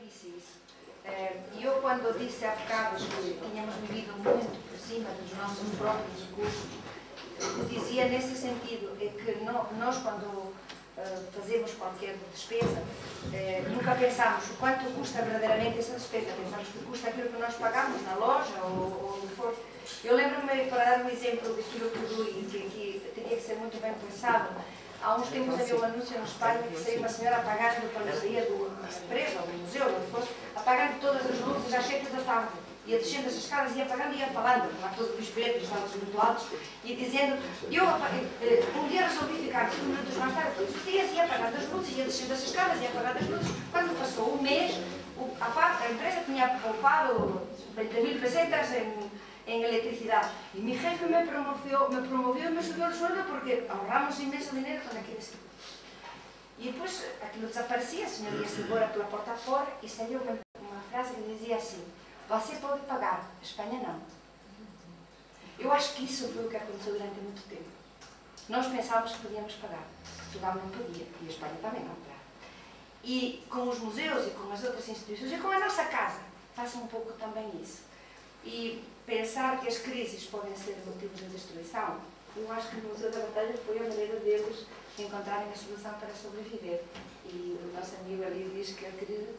disse isso. E eu, quando disse há bocado que tínhamos vivido muito por cima dos nossos próprios recursos, eu dizia nesse sentido, é que nós, quando fazemos qualquer despesa, nunca pensamos o quanto custa verdadeiramente essa despesa, pensamos que custa aquilo que nós pagamos na loja ou onde for. Eu lembro-me, para dar um exemplo daquilo que eu li, que teria que ser muito bem pensado. Há uns tempos havia um anúncio na Espanha que saiu uma senhora apagando quando saía de uma empresa ou do museu, onde fosse, apagando todas as luzes às 7 da tarde. Ia descendo as escadas, ia apagando e ia falando, lá todos os pretos, estavam muito altos, e dizendo, um dia resolvi ficar 5 minutos mais tarde, todos os dias, ia apagando as luzes, ia descendo as escadas, ia apagando as luzes. Quando passou um mês, a empresa tinha poupado 20.000 pesetas en electricidade. E mi jefe me promovió e me subiu o sueldo porque ahorramos inmenso dinero con aquele tipo. E depois aquilo desaparecia, a senhora ia-se embora pela porta fora e saiu uma frase que dizia assim: você pode pagar, a Espanha não. Eu acho que isso foi o que aconteceu durante muito tempo. Nós pensávamos que podíamos pagar, Portugal não podia e a Espanha também não podia. E com os museus e com as outras instituições e com a nossa casa passa um pouco também isso. E pensar que as crises podem ser motivos de destruição, eu acho que o Museu da Batalha foi a maneira deles encontrarem a solução para sobreviver. E o nosso amigo ali diz que a crise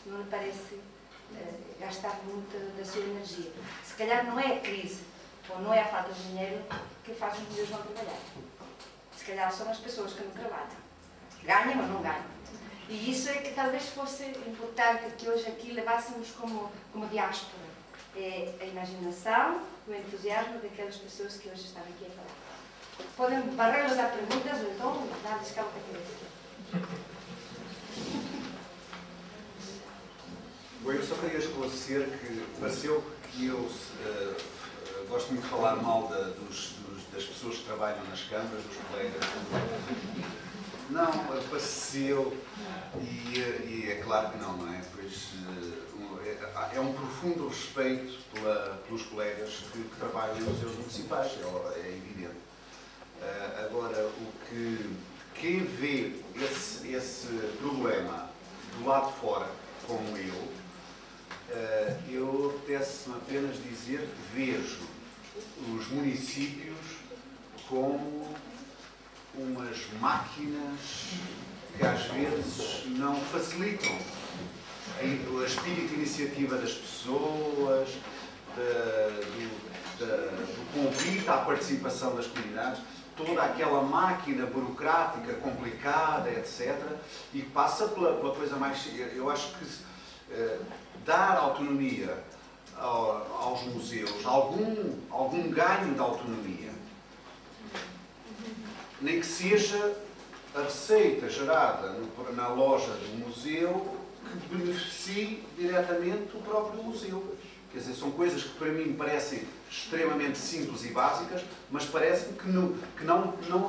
não lhe parece gastar muito da sua energia. Se calhar não é a crise, ou não é a falta de dinheiro que faz os museus não trabalhar. Se calhar são as pessoas que não trabalham. Ganham ou não ganham. E isso é que talvez fosse importante que hoje aqui levássemos como diáspora. É a imaginação, o entusiasmo daquelas pessoas que hoje estão aqui a falar. Podem barrê-los a perguntas ou então dar-lhes cabo da cabeça. Bom, eu só queria esclarecer que pareceu que eu gosto muito de falar mal das pessoas que trabalham nas câmaras, dos colegas. Não, pareceu, e é claro que não é? Pois é um profundo respeito pelos colegas que trabalham em museus municipais, é evidente. Agora, quem vê esse problema do lado de fora, como eu apetece-me apenas dizer que vejo os municípios como umas máquinas que às vezes não facilitam o espírito de iniciativa das pessoas, do convite à participação das comunidades, toda aquela máquina burocrática, complicada, etc. E passa pela coisa mais... Eu acho que dar autonomia aos museus, algum ganho de autonomia, nem que seja a receita gerada na loja do museu que beneficie diretamente o próprio museu. Quer dizer, são coisas que para mim parecem extremamente simples e básicas, mas parece-me que não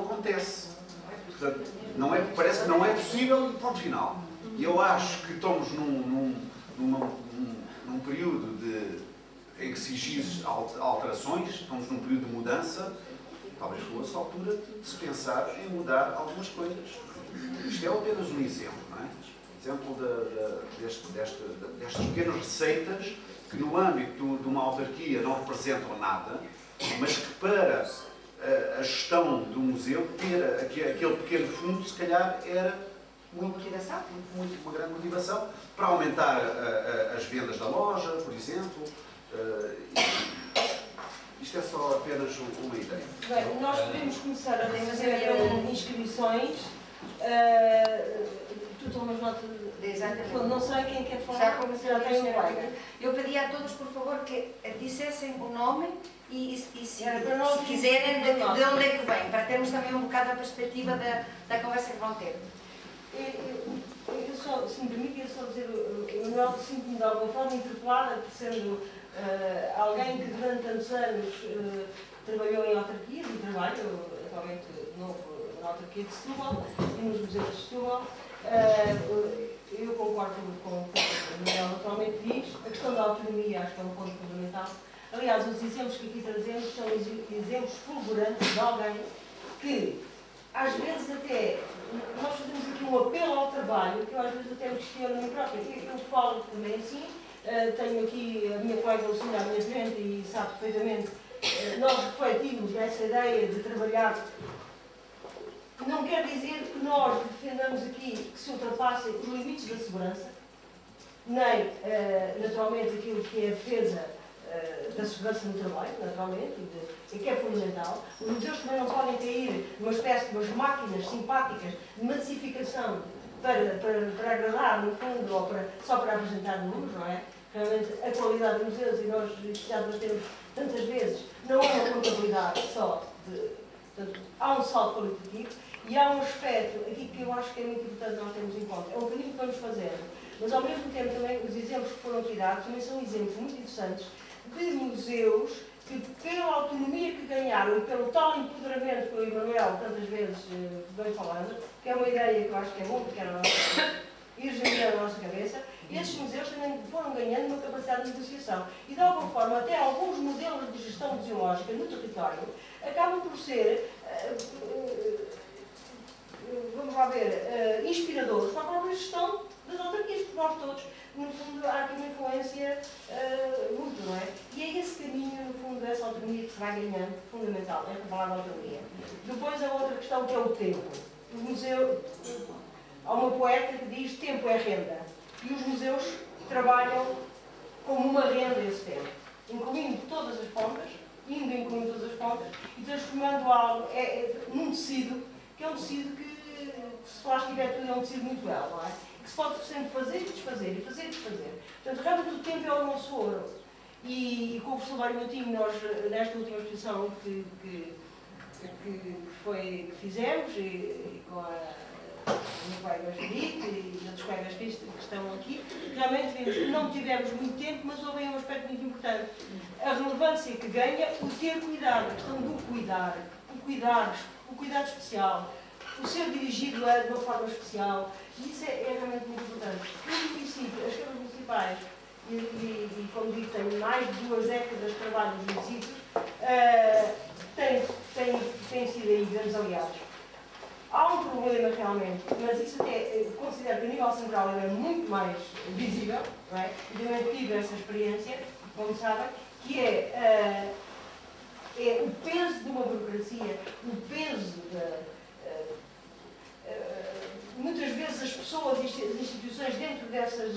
acontece. Portanto, parece que não é possível e ponto final. E eu acho que estamos num período em que se exige alterações, estamos num período de mudança. Talvez fosse a altura de se pensar em mudar algumas coisas. Isto é apenas um exemplo, não é? Exemplo destas pequenas receitas que no âmbito de uma autarquia não representam nada, mas que para a gestão do museu ter aquele pequeno fundo, se calhar era uma grande motivação para aumentar as vendas da loja, por exemplo. Isto é só apenas uma ideia. Bem, nós podemos começar a fazer inscrições. Tu tomas nota de... Não sei quem quer falar. Já comecei a ter. Eu pedi a todos, por favor, que dissessem o nome e se quiserem, de onde é que vem, para termos também um bocado a perspectiva da conversa que vão ter. Eu só, se me permite, só dizer, eu sinto-me de alguma forma interpelada, sendo alguém que durante tantos anos trabalhou em autarquias e trabalho atualmente na autarquia de Setúbal e nos museus de Setúbal. Eu concordo com o que o Manuel naturalmente diz. A questão da autonomia acho que é um ponto fundamental. Aliás, os exemplos que aqui trazemos são exemplos fulgurantes de alguém que às vezes até nós fazemos aqui um apelo ao trabalho, que eu às vezes até me questiono a mim própria. Eu falo também assim, tenho aqui a minha colega Lucinda à minha frente e sabe perfeitamente, nós refletimos nessa ideia de trabalhar. Não quer dizer que nós defendamos aqui que se ultrapassem os limites da segurança, nem, naturalmente, aquilo que é a defesa da segurança no trabalho, naturalmente, e que é fundamental. Os museus também não podem cair numa espécie de umas máquinas simpáticas de massificação para agradar, no fundo, ou só para apresentar números, não é? Realmente, a qualidade dos museus, e nós já temos tantas vezes, não é uma contabilidade só portanto, há um salto qualitativo e há um aspecto aqui que eu acho que é muito importante nós termos em conta. É um caminho que vamos fazendo, mas ao mesmo tempo também os exemplos que foram tirados também são exemplos muito interessantes de museus que, pela autonomia que ganharam e pelo tal empoderamento que o Emanuel tantas vezes vem falando, que é uma ideia que eu acho que é muito pequena, ir gerando na nossa cabeça, e esses museus também foram ganhando uma capacidade de negociação. E, de alguma forma, até alguns modelos de gestão museológica no território acabam por ser, vamos lá ver, inspiradores para a própria gestão das autarquias, porque nós todos, no fundo, há aqui uma influência muito, não é? E é esse caminho, no fundo, essa autonomia que se vai ganhando, fundamental, é para falar da autonomia. Depois, a outra questão que é o tempo. O museu, há uma poeta que diz tempo é renda. E os museus trabalham como uma renda esse tempo, incluindo todas as pontas, incluindo todas as pontas, e transformando algo num tecido, que é um tecido que se lá estiver tudo, é um tecido muito belo, não é? Que se pode sempre fazer e desfazer, e fazer e desfazer. Portanto, realmente o tempo é o nosso ouro. E com o professor Mário Moutinho, nós, nesta última exposição que fizemos, e com o meu colega Felipe e outros colegas que estão aqui, realmente vimos que não tivemos muito tempo, mas houve um aspecto muito importante. A relevância que ganha o ter cuidado, a questão do cuidar, o cuidado especial, o ser dirigido de uma forma especial, e isso é realmente muito importante. No município, as câmaras municipais, e como digo, tenho mais de 2 décadas de trabalho nos municípios, têm sido aí grandes aliados. Há um problema realmente, mas isso até considero que a nível central é muito mais visível, não é? Eu também tive essa experiência, como sabem, que é o peso de uma burocracia, o peso muitas vezes as pessoas e as instituições dentro dessas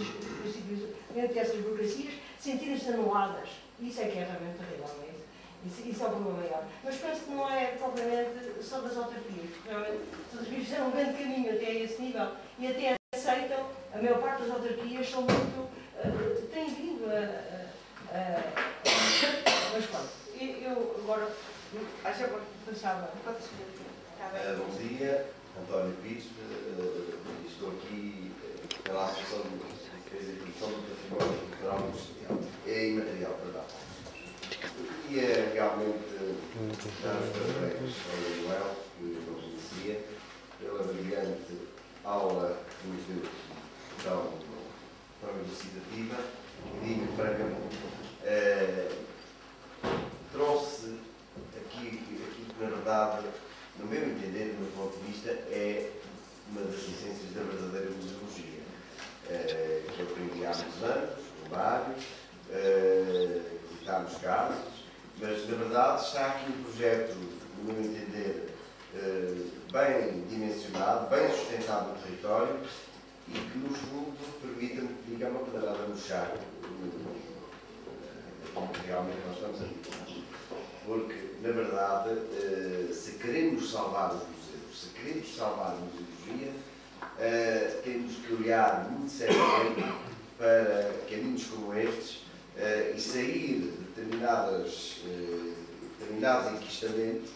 burocracias sentirem-se anuladas. Isso é que é realmente terrível, não é? Isso é o problema maior. Mas penso que não é propriamente só das autarquias, porque realmente as autarquias fizeram um grande caminho até esse nível e até aceitam, a maior parte das autarquias são muito, têm vindo mas pronto, eu agora, acho que agora pensava, bom dia, António Pires, estou aqui pela Associação de Produção do Património Cultural e Industrial, imaterial, perdão. E é realmente dar os parabéns ao Manuel, que não conhecia, pela brilhante aula que nos deu tão elucidativa. E digo francamente, trouxe aqui que, na verdade, no meu entender, do meu ponto de vista, é uma das essências da verdadeira museologia, que eu aprendi há muitos anos, no Mário, visitámos casos, mas na verdade está aqui um projeto, no meu entender, bem dimensionado, bem sustentado no território e que, no fundo, permite-me que diga uma pedrada no chá, que realmente nós estamos a dizer. Porque, na verdade, se queremos salvar os museus, se queremos salvar a museologia, temos que olhar muito seriamente para caminhos como estes e sair de determinados enquistamentos,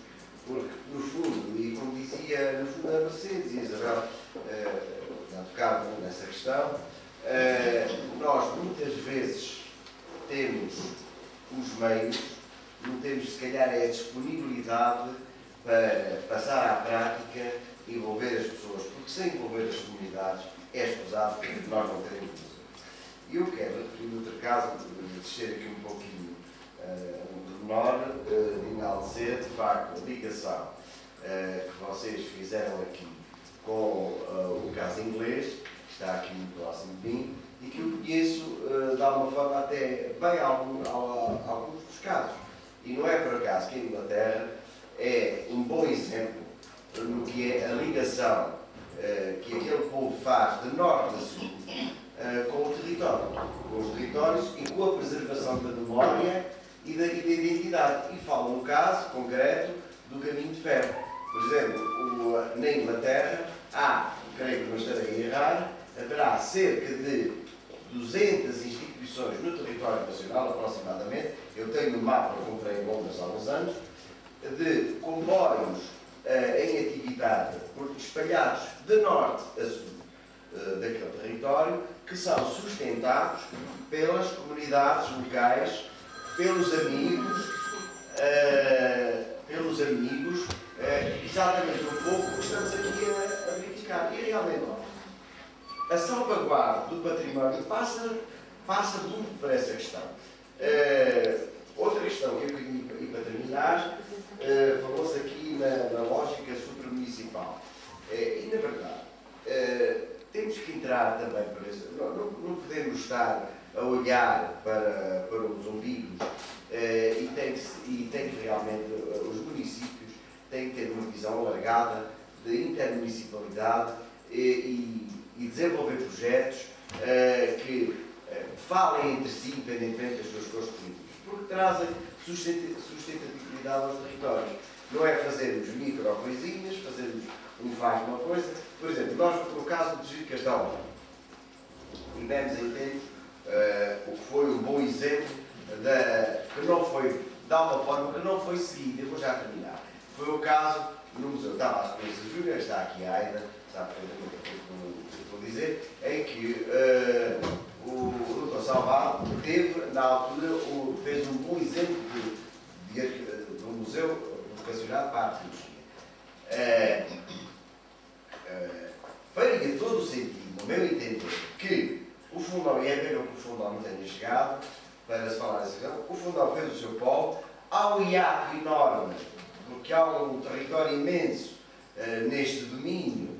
porque, no fundo, e como dizia, no fundo, a Mercedes e a Isabel já tocaram nessa questão, nós muitas vezes temos os meios, não temos, se calhar, a disponibilidade para passar à prática e envolver as pessoas, porque sem envolver as comunidades é escusado que nós não teremos museu. E eu quero referir outro caso, descer aqui um pouquinho menor, de enaltecer, de facto, a ligação que vocês fizeram aqui com o caso inglês, que está aqui muito próximo de mim, e que eu conheço de alguma forma até bem alguns dos casos. E não é por acaso que a Inglaterra é um bom exemplo no que é a ligação que aquele povo faz de norte a sul com o território, com os territórios e com a preservação da memória e da identidade. E falo no caso concreto do caminho de ferro. Por exemplo, na Inglaterra há, creio que não estarei a errar, haverá cerca de 200 instituições no território nacional, aproximadamente. Eu tenho um mapa que comprei em Londres há uns anos, de comboios em atividade, espalhados de norte a sul daquele território, que são sustentados pelas comunidades locais, pelos amigos, exatamente um pouco o que estamos aqui a verificar. E realmente, a salvaguarda do património passa muito por essa questão. Outra questão que eu queria, e para terminar, falou-se aqui na lógica supramunicipal. E, na verdade, temos que entrar também por isso. Não podemos estar a olhar para os umbigos e tem que realmente, os municípios têm que ter uma visão alargada de intermunicipalidade e desenvolver projetos que falem entre si, independentemente das suas cores políticas, porque trazem sustentabilidade aos territórios. Não é fazermos micro-coisinhas, fazermos faz uma coisa. Por exemplo, nós, no caso do Distrito de Castelo, tivemos em tempo o que foi um bom exemplo que não foi, de alguma forma, que não foi seguido. Eu vou já terminar. Foi o caso no Museu, estava às Crianças Júnior, está aqui a Aida, sabe perfeitamente o que eu vou dizer, em que o Dr. Salvador teve, na altura, fez um bom exemplo de um museu vocacionado para a arqueologia. Faria todo o sentido, no meu entender, que o Fundão, e é pena que o Fundão não tenha chegado para se falar dessa questão, o Fundão fez o seu polo, há um hiato enorme, porque há um território imenso neste domínio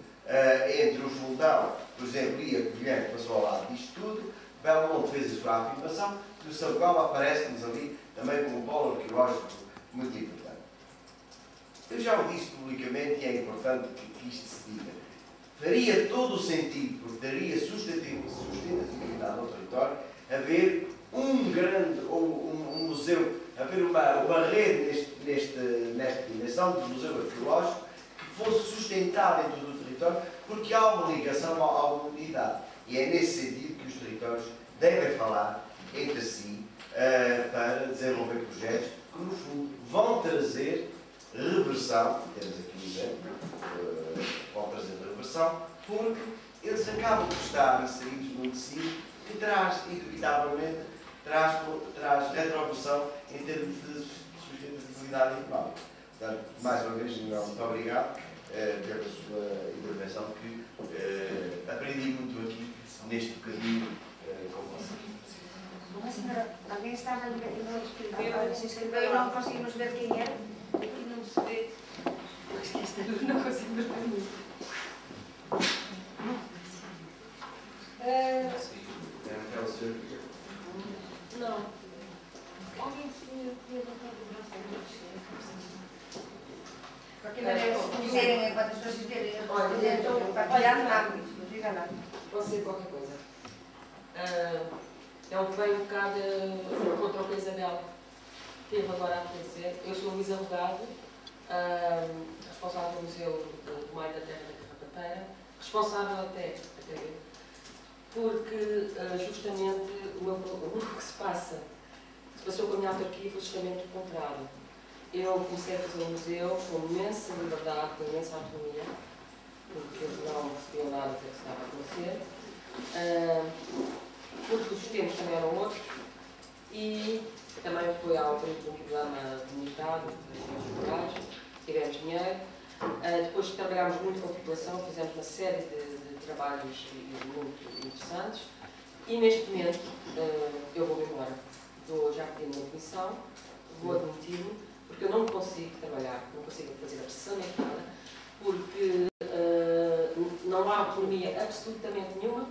entre o Fundão, por exemplo, e a Covilhã, que passou ao lado disto tudo. Belmonte fez a sua afirmação, e o Sabugal aparece-nos ali também como um polo arqueológico muito importante. Eu já o disse publicamente e é importante que isto se diga. Faria todo o sentido, porque daria sustentabilidade ao território, haver um grande, um museu, haver uma rede nesta dimensão de museu arqueológico que fosse sustentada em todo o território, porque há uma ligação à unidade. E é nesse sentido que os territórios devem falar entre si para desenvolver projetos que, no fundo, vão trazer reversão, temos aqui um exemplo, vão trazer reversão, porque eles acabam por estar inseridos num tecido que traz, inevitavelmente, traz retroversão em termos de sustentabilidade económica. Portanto, mais uma vez, muito obrigado pela sua intervenção, que aprendi muito aqui neste bocadinho com vocês. Alguém estava se inscreveu e não conseguimos ver quem era? Aqui não se vê. Acho que esta luz não conseguimos ver. Não. Alguém podia levantar o braço? De qualquer maneira, se quiserem, enquanto as pessoas quiserem partilhar, rápido, não diga nada. Posso dizer qualquer coisa? É o que vem um bocado contra o que a Isabel teve agora a dizer. Eu sou Luísa Rogado, responsável do Museu do Maio da Terra da Carrapateira, responsável até eu, porque justamente o que se passou com a minha autarquia foi justamente o contrário. Eu comecei a fazer o museu com imensa liberdade, com imensa autonomia, porque eu não percebia nada do que estava a acontecer, porque os tempos também eram outros e também foi algo de um programa limitado, das rurais, tivemos dinheiro. Depois trabalhámos muito com a população, fizemos uma série de trabalhos muito interessantes e neste momento eu vou embora. Já pedi uma demissão, vou admitir-me, porque eu não consigo trabalhar, não consigo fazer absolutamente nada, porque não há autonomia absolutamente nenhuma.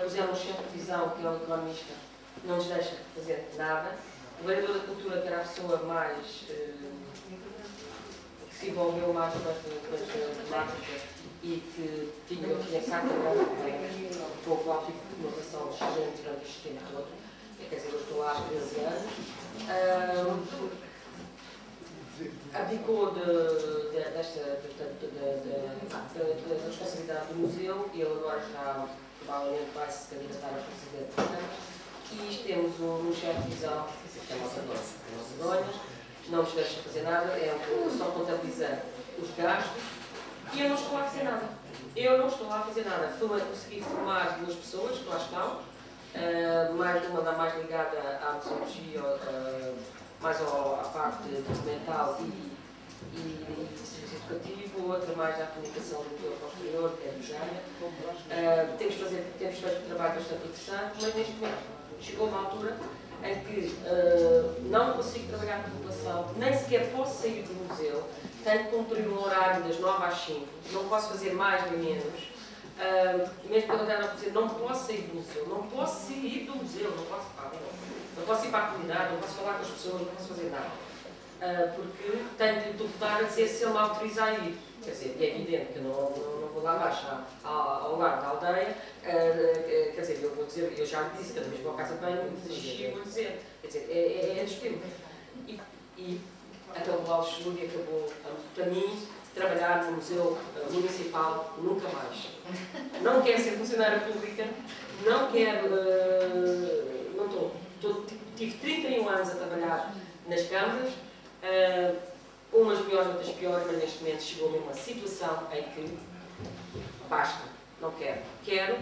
Puseram um chefe de divisão, que é um economista, não nos deixa fazer nada. O vereador da Cultura, que era a pessoa mais que se envolveu mais com esta temática e que tinha cátedra com o qual tive uma relação excelente durante este tempo todo. Quer dizer, eu estou lá há 13 anos. Abdicou da responsabilidade do museu e ele agora já provavelmente vai se candidatar a presidente. E temos um chefe de divisão, que é a nossa dona, não nos deixa fazer nada, só contabiliza os gastos e eu não estou lá a fazer nada. Eu não estou lá a fazer nada. Consegui formar 2 pessoas que lá estão, mais uma dá mais ligada à museologia, mais à parte documental e serviço educativo, outra mais à comunicação do museu posterior, que é do Jânia. Temos feito um trabalho bastante interessante, mas neste momento chegou uma altura em que não consigo trabalhar com a população, nem sequer posso sair do museu, tenho que cumprir um horário das 9 às 5, não posso fazer mais nem menos. Mesmo quando eu não dizer, não posso sair do museu, não posso sair do museu, não posso ir para a comunidade, não posso falar com as pessoas, não posso fazer nada. Porque tenho de lhe telefonar a dizer se ele me autoriza a ir. Quer dizer, é evidente que eu não vou lá abaixo, ao lado da aldeia, quer dizer, eu vou dizer, eu já lhe disse, cada vez que vou à casa de banho, vou dizer, quer dizer, é despego. E acabou o Alexandre e acabou, para mim, trabalhar no Museu Municipal nunca mais. Não quero ser funcionária pública, não quero, tive 31 anos a trabalhar nas câmaras, umas melhores, outras piores, mas neste momento chegou mesmo uma situação em que basta, não quero. Quero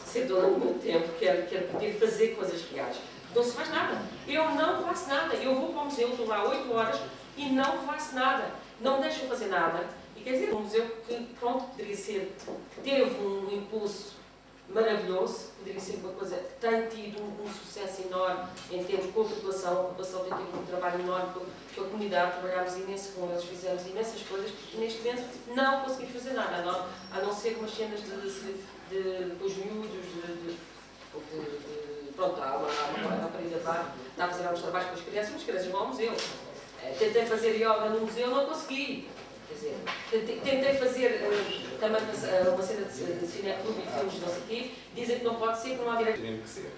ser dona do meu tempo, quero poder fazer coisas reais. Não se faz nada. Eu não faço nada. Eu vou para o museu, estou lá 8 horas e não faço nada. Não me deixam fazer nada. E quer dizer, um museu que, pronto, poderia ser, que teve um impulso maravilhoso, poderia ser uma coisa que tem tido um sucesso enorme em termos com a população tem tido um trabalho enorme com a comunidade, trabalhámos imenso com eles, fizemos imensas coisas e neste momento não conseguimos fazer nada, a não ser umas cenas dos miúdos, pronto, há uma rapariga está a fazer alguns trabalhos com as crianças, mas as crianças vão ao museu. Tentei fazer yoga no museu, não consegui. Quer dizer, tentei fazer também uma cena de cineclube e filmes, não sei o quê, dizem que não pode ser, que não há direito. Tem que ser.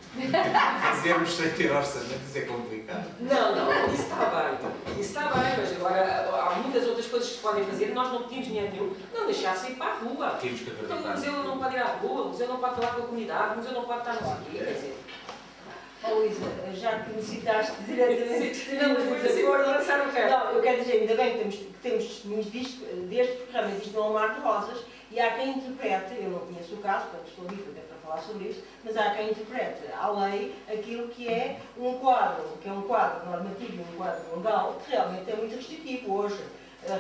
Fazermos sem ter orçamento, isso é complicado. Não, isso está bem, mas agora há muitas outras coisas que se podem fazer, nós não pedimos dinheiro nenhum, não deixar-se ir para a rua. Então o museu não pode ir à rua, o museu não pode falar com a comunidade, o museu não pode estar no quê, quer dizer. Luísa, já que me citaste diretamente, não, mas foi assim, lançar o pé. Não, eu quero dizer, ainda bem que temos testemunhos destes, porque realmente isto não é um mar de rosas, e há quem interprete, eu não conheço o caso, portanto estou livre até para falar sobre isso, mas há quem interprete à lei aquilo que é um quadro normativo e um quadro legal, que realmente é muito restritivo hoje.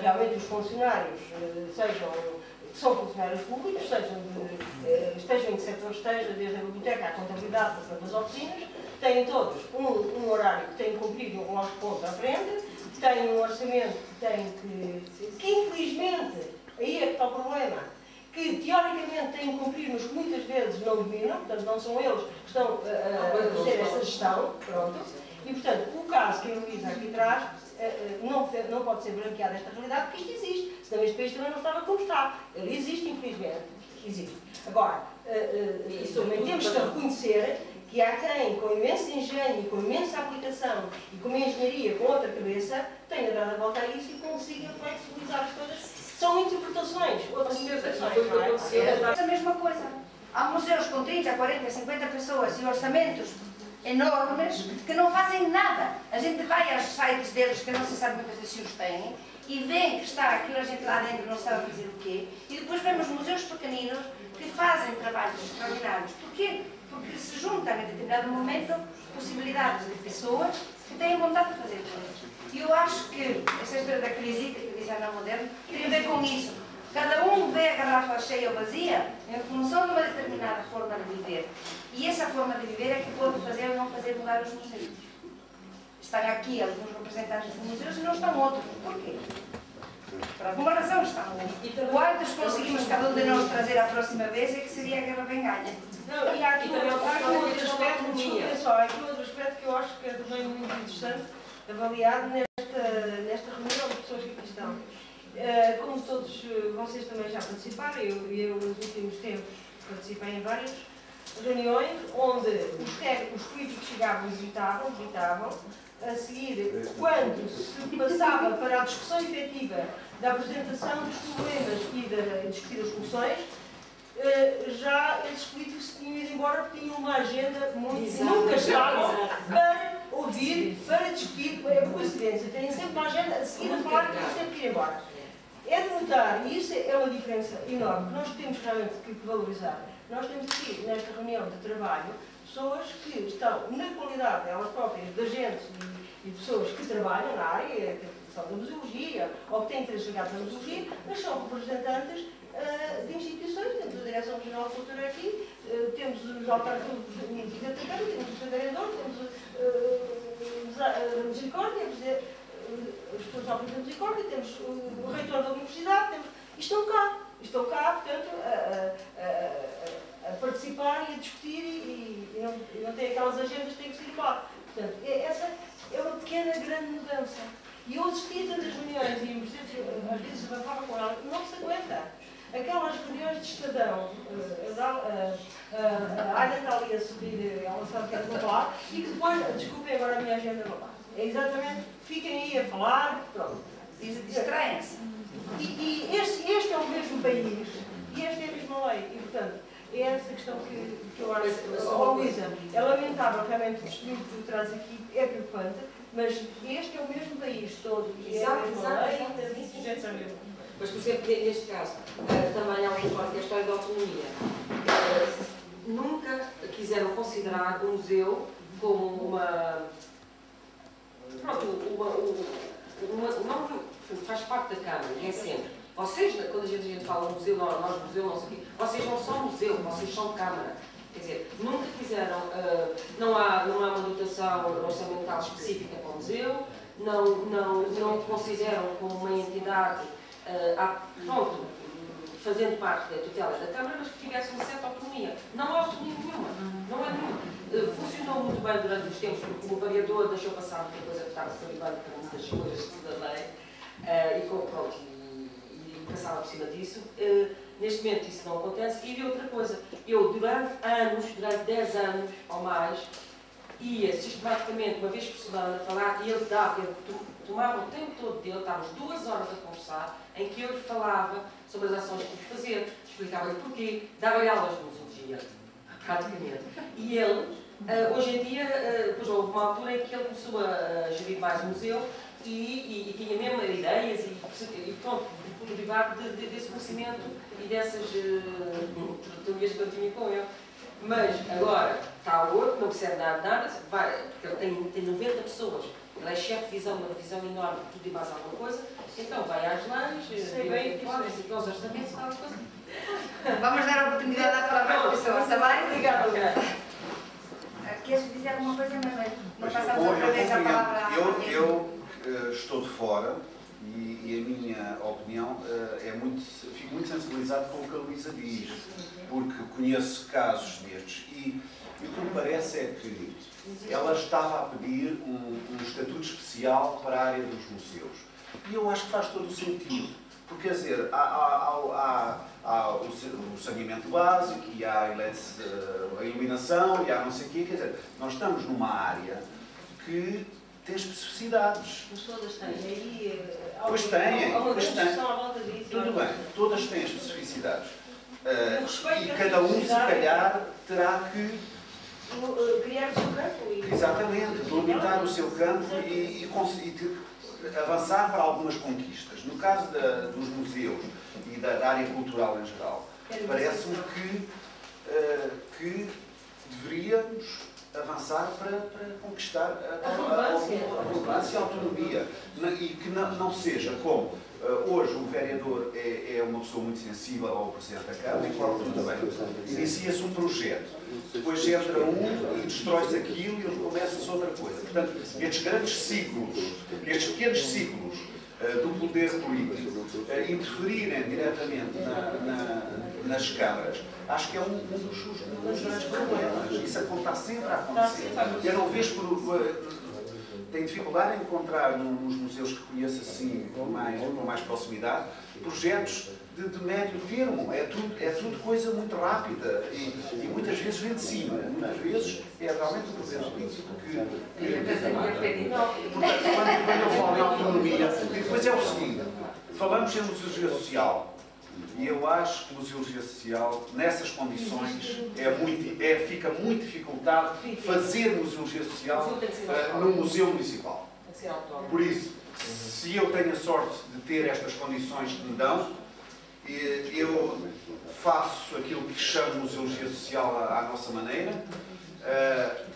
Realmente os funcionários, que são funcionários públicos, estejam em que setor esteja, desde a biblioteca à contabilidade, passando das oficinas, têm todos um horário que têm que cumprir um aos pontos à frente, têm um orçamento que têm que infelizmente, aí é que está o problema, que teoricamente têm que cumprir, mas que muitas vezes não dominam, portanto não são eles que estão a fazer essa gestão, pronto, e portanto o caso que a Luísa aqui traz não pode ser branqueado esta realidade, porque isto existe, senão este país também não estava como está. Ele existe, infelizmente, existe. Agora, também temos que reconhecer que há quem, com imenso engenho, com imensa aplicação e com uma engenharia com outra cabeça, tenha dado a volta a isso e consiga flexibilizar as coisas. São interpretações, outras interpretações. É a mesma coisa. Há museus com 30, 40, 50 pessoas e orçamentos enormes que não fazem nada. A gente vai aos sites deles, que não se sabe muitas vezes se os têm, e vê que está aquilo, a gente lá dentro não sabe fazer o quê, e depois vemos museus pequeninos que fazem trabalhos extraordinários. Porquê? Porque se juntam em determinado momento possibilidades de pessoas que têm vontade de fazer coisas. E eu acho que essa história da crisita que diz a Ana Moderno tem a ver com isso. Cada um vê a garrafa cheia ou vazia em função de uma determinada forma de viver. E essa forma de viver é que pode fazer ou não fazer mudar os museus. Estão aqui alguns representantes de museus e não estão outros. Porquê? Para alguma razão estamos. Quantos conseguimos cada um de nós trazer à próxima vez é que seria a guerra bem ganha. Não, e há aqui outro aspecto, desculpem só, há aqui outro aspecto que eu acho que é também muito interessante avaliar nesta reunião de pessoas que aqui estão. Como todos vocês também já participaram, eu nos últimos tempos participei em várias reuniões onde os políticos chegavam e gritavam. A seguir, quando se passava para a discussão efetiva da apresentação dos problemas e de discutir as soluções, já esses políticos se tinham ido embora porque tinham uma agenda muito nunca estavam para ouvir, para discutir, é coincidência, têm sempre uma agenda a seguir a falar que têm sempre que ir embora. É de notar, e isso é uma diferença enorme, que nós temos realmente que valorizar. Nós temos aqui, nesta reunião de trabalho, pessoas que estão, na qualidade delas próprias, de agentes e de pessoas que trabalham na área, que são da museologia, ou que têm interesse ligados à museologia, mas são representantes de instituições. Temos a Direção Regional de Cultura aqui, temos os autarcas do Presidente da Câmara, temos o Sr. Vereador, temos a Misericórdia, os pessoas da Misericórdia, temos o Reitor da Universidade, estão cá, portanto, a participar e a discutir e não têm aquelas agendas que têm que ser embora. Portanto, essa é uma pequena, grande mudança. E eu assisti a tantas reuniões e às vezes abafava com ela, não se aguenta. Aquelas reuniões de Estadão, a Ana está ali a subir, ela sabe que é para falar, e que depois, desculpem agora a minha agenda não vai. É exatamente, fiquem aí a falar, pronto. Distraem-se. E este é o mesmo país, e esta é a mesma lei, e portanto, é essa questão que eu acho, Luísa, é lamentável realmente o estudo que tu traz aqui, é preocupante, mas este é o mesmo país todo, e é a mesma lei, e sujeitos à mesma. Mas, por exemplo, neste caso, também há um ponto que é a história da autonomia. Nunca quiseram considerar o museu como uma... Pronto, não faz parte da Câmara, é sempre. Vocês, quando a gente fala museu, nós museu, não sei o quê, vocês não são museu, vocês são Câmara. Quer dizer, nunca fizeram, não há uma dotação orçamental específica para o museu, não consideram como uma entidade, pronto, fazendo parte da tutela da Câmara, mas que tivesse uma certa autonomia. Não há autonomia nenhuma, não é nenhuma. Funcionou muito bem durante os tempos, porque o vereador deixou passar muita coisa que estava salivando para muitas coisas da lei, e passava por cima disso. Neste momento isso não acontece. E outra coisa, eu durante 10 anos ou mais, ia sistematicamente, uma vez por semana, falar, e ele tomava o tempo todo dele, estávamos 2 horas a conversar, em que eu lhe falava sobre as ações que tinha que fazer, explicava-lhe porquê, dava-lhe aulas de museologia, praticamente. E ele, hoje em dia, depois houve uma altura em que ele começou a gerir mais o museu e tinha mesmo ideias e pronto, derivado desse conhecimento e dessas teorias que eu tinha com ele. Mas agora está o outro, não percebe nada, porque ele tem 90 pessoas, ele é chefe de divisão, uma divisão enorme, tudo e mais alguma coisa, então vai às leis, aos orçamentos, alguma coisa. Vamos dar a oportunidade a falar para as pessoas, está bem? Obrigada. Queres dizer alguma coisa, Manuel? Não Pois, passamos outra vez a palavra à eu estou de fora e a minha opinião fico muito sensibilizado com o que a Luísa diz, porque conheço casos destes e o que me parece é que ela estava a pedir um estatuto especial para a área dos museus. E eu acho que faz todo o sentido, porque, quer dizer, há o saneamento básico, e há a iluminação, e há não sei o quê, quer dizer, nós estamos numa área que tem especificidades. Mas todas têm. Pois têm, pois têm. À volta disso, Tudo bem, todas têm especificidades. E cada um, se calhar, terá que criar o seu campo. exatamente, delimitar o seu campo e avançar para algumas conquistas. No caso dos museus e da área cultural em geral, parece-me que deveríamos avançar para conquistar a relevância e a autonomia. E que não seja como hoje o vereador é uma pessoa muito sensível ao Presidente da Câmara e corre tudo bem. Inicia-se um projeto, depois entra e destrói-se aquilo e começa-se outra coisa. Portanto, estes grandes ciclos, estes pequenos ciclos do poder político interferirem diretamente nas câmaras, acho que é um dos grandes problemas. Isso está sempre a acontecer. Eu não vejo tenho dificuldade em encontrar nos museus que conheço assim com mais proximidade projetos de médio termo. É tudo coisa muito rápida e muitas vezes vem de cima. Muitas vezes é realmente o poder político quando eu falo em autonomia. E depois é o seguinte, falamos em museologia social. E eu acho que a museologia social, nessas condições, fica muito dificultado fazer museologia social no Museu Municipal. Por isso, se eu tenho a sorte de ter estas condições que me dão, eu faço aquilo que chamo museologia social à nossa maneira,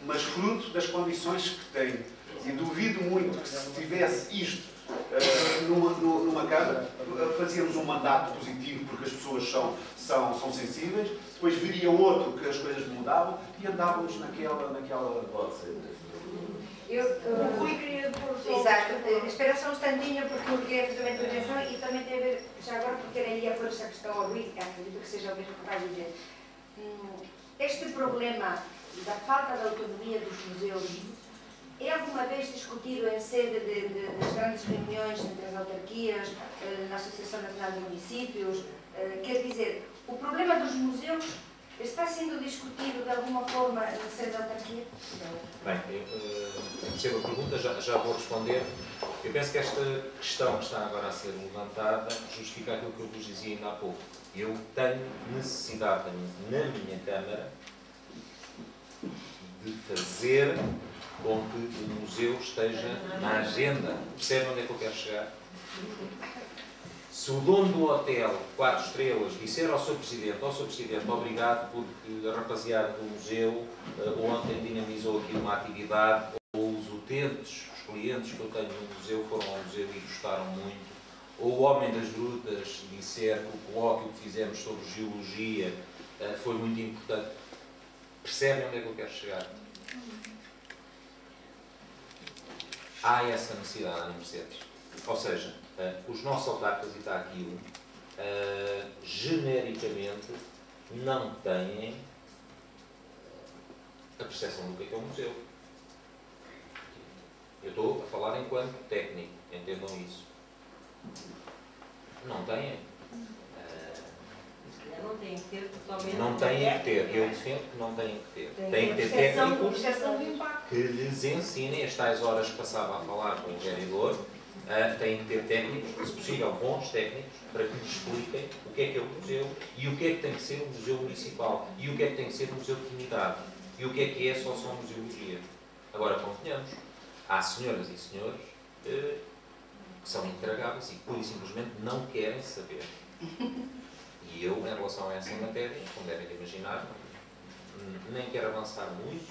mas fruto das condições que tenho. E duvido muito que se tivesse isto numa Câmara, fazíamos um mandato positivo porque as pessoas são sensíveis, depois viria outro que as coisas mudavam e andávamos naquela voz. O Rui queria pôr só... Exato. Espera só um instantinho porque eu queria fazer uma intervenção e também tem a ver, já agora porque era aí a pôr essa questão ao Rui, acredito que seja o mesmo que vai dizer. Este problema da falta de autonomia dos museus é alguma vez discutido em sede das grandes reuniões entre as autarquias, na Associação Nacional de Municípios? Quer dizer, o problema dos museus está sendo discutido de alguma forma na sede da autarquia? Bem, eu percebo a pergunta, já vou responder. Eu penso que esta questão que está agora a ser levantada justifica aquilo que eu vos dizia ainda há pouco. Eu tenho necessidade na minha Câmara de fazer com que o museu esteja na agenda. Percebem onde é que eu quero chegar? Se o dono do hotel 4 estrelas disser ao Sr. Presidente, obrigado porque a rapaziada do museu ontem dinamizou aqui uma atividade, ou os utentes, os clientes que eu tenho no museu foram ao museu e gostaram muito, ou o Homem das Grutas disser que o colóquio que fizemos sobre geologia foi muito importante. Percebem onde é que eu quero chegar? Há essa necessidade em Mercedes. Ou seja, os nossos autarcas, e está aqui genericamente, não têm a percepção do que é um museu. Eu estou a falar enquanto técnico, entendam isso. Não têm. Não têm que ter totalmente... Não têm que ter. Eu defendo que não têm que ter. Têm que ter técnicos que lhes ensinem as tais horas que passava a falar com o vereador. Têm que ter técnicos, se possível bons técnicos, para que lhes expliquem o que é o museu e o que é que tem que ser um museu municipal e o que é que tem que ser um museu de comunidade e o que é só museologia. Agora, convenhamos, há senhoras e senhores que são intragáveis e pura e simplesmente não querem saber. E eu, em relação a essa matéria, como devem imaginar, nem quero avançar muito,